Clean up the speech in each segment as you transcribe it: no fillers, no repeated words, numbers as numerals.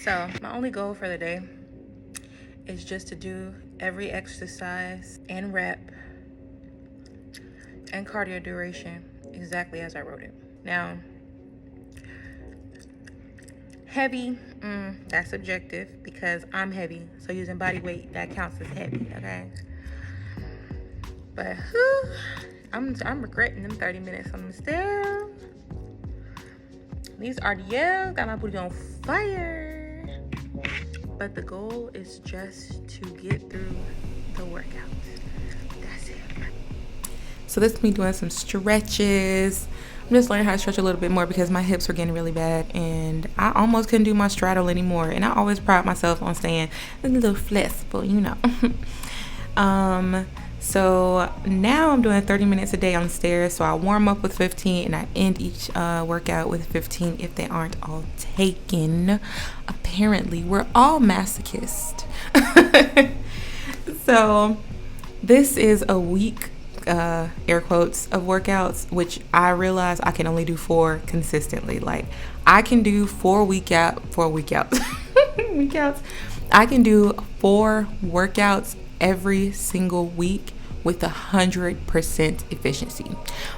So my only goal for the day is just to do every exercise and rep and cardio duration exactly as I wrote it. Now, heavy, that's subjective because I'm heavy. So using body weight, that counts as heavy, okay? But I'm regretting them 30 minutes on the stairs. These RDLs got my booty on fire. But the goal is just to get through the workout. That's it. So this is me doing some stretches. I'm just learning how to stretch a little bit more because my hips were getting really bad and I almost couldn't do my straddle anymore. And I always pride myself on staying a little flexible, you know. So now I'm doing 30 minutes a day on the stairs. So I warm up with 15 and I end each workout with 15 if they aren't all taken. Apparently, we're all masochists. So this is a week, air quotes, of workouts, which I realize I can only do 4 consistently. Like I can do 4 workouts. I can do 4 workouts every single week with 100% efficiency.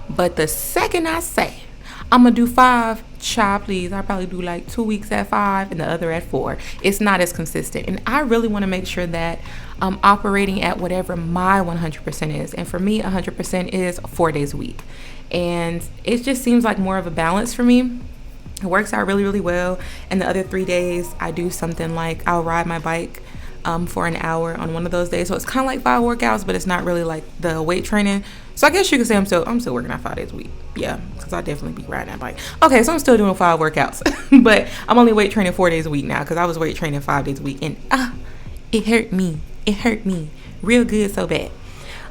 But the second I say I'm gonna do 5, child, please, I probably do like 2 weeks at 5 and the other at 4. It's not as consistent, and I really want to make sure that I'm operating at whatever my 100% is. And for me, 100% is 4 days a week, and it just seems like more of a balance for me. It works out really, really well. And the other 3 days, I do something like I'll ride my bike for an hour on one of those days. So it's kind of like 5 workouts, but it's not really like the weight training. So I guess you could say I'm still working out 5 days a week. Yeah, because I definitely be riding that bike. Okay, so I'm still doing 5 workouts, but I'm only weight training 4 days a week now because I was weight training 5 days a week, and it hurt me. It hurt me real good, so bad.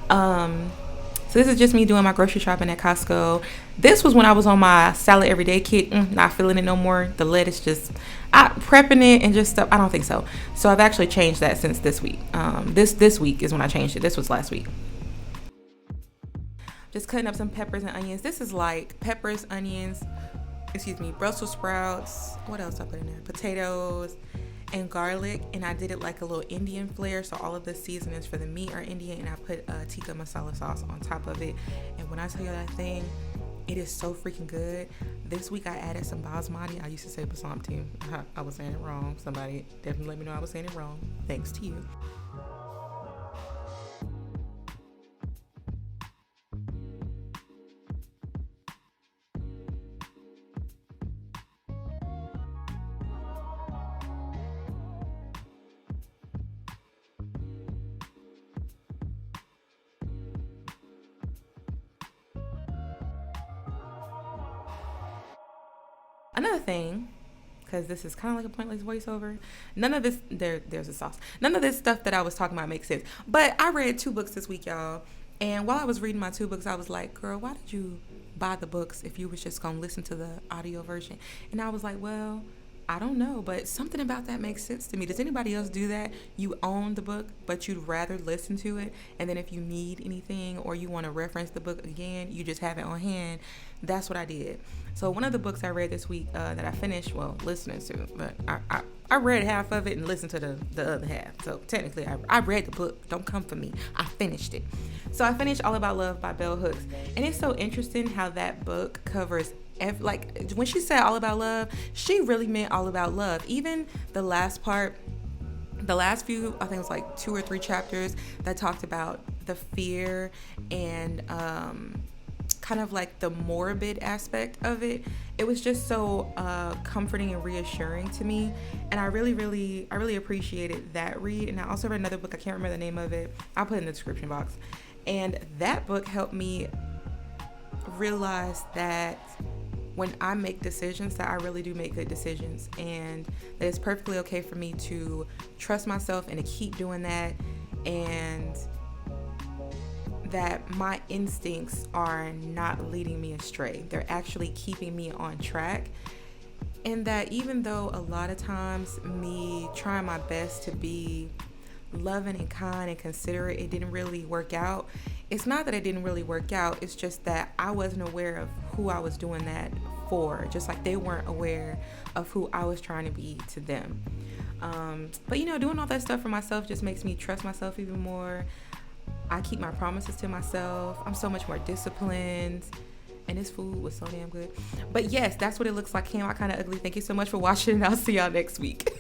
So this is just me doing my grocery shopping at Costco. This was when I was on my salad everyday kit. Not feeling it no more. The lettuce just, prepping it and just stuff. I don't think so. So I've actually changed that since this week. This week is when I changed it. This was last week. Just cutting up some peppers and onions. This is like peppers, onions, Brussels sprouts. What else I put in there? Potatoes and garlic, and I did it like a little Indian flair, so all of the seasonings for the meat are Indian, and I put tikka masala sauce on top of it. And when I tell you that thing, it is so freaking good. This week I added some basmati. I used to say basmati. I was saying it wrong. Somebody definitely let me know I was saying it wrong. Thanks to you. Another thing, because this is kind of like a pointless voiceover, none of this, there's a sauce. None of this stuff that I was talking about makes sense. But I read 2 books this week, y'all. And while I was reading my 2 books, I was like, girl, why did you buy the books if you was just going to listen to the audio version? And I was like, well, I don't know, but something about that makes sense to me. Does anybody else do that? You own the book, but you'd rather listen to it, and then if you need anything or you want to reference the book again, you just have it on hand. That's what I did. So one of the books I read this week that I finished, listening to, but I read half of it and listened to the other half. So technically, I read the book. Don't come for me. I finished it. So I finished All About Love by Bell Hooks, and it's so interesting how that book covers like when she said all about love, she really meant all about love. Even the last part, the last few, I think it was like 2 or 3 chapters that talked about the fear and kind of like the morbid aspect of it. It was just so comforting and reassuring to me, and I really appreciated that read. And I also read another book, I can't remember the name of it, I'll put it in the description box, and that book helped me realize that when I make decisions, that I really do make good decisions, and that it's perfectly okay for me to trust myself and to keep doing that, and that my instincts are not leading me astray. They're actually keeping me on track. And that even though a lot of times me trying my best to be loving and kind and considerate, it didn't really work out. It's not that it didn't really work out, it's just that I wasn't aware of who I was doing that before, just like they weren't aware of who I was trying to be to them. But you know, doing all that stuff for myself just makes me trust myself even more. I keep my promises to myself. I'm so much more disciplined. And this food was so damn good. But yes, that's what it looks like. Came out kind of ugly. Thank you so much for watching, and I'll see y'all next week.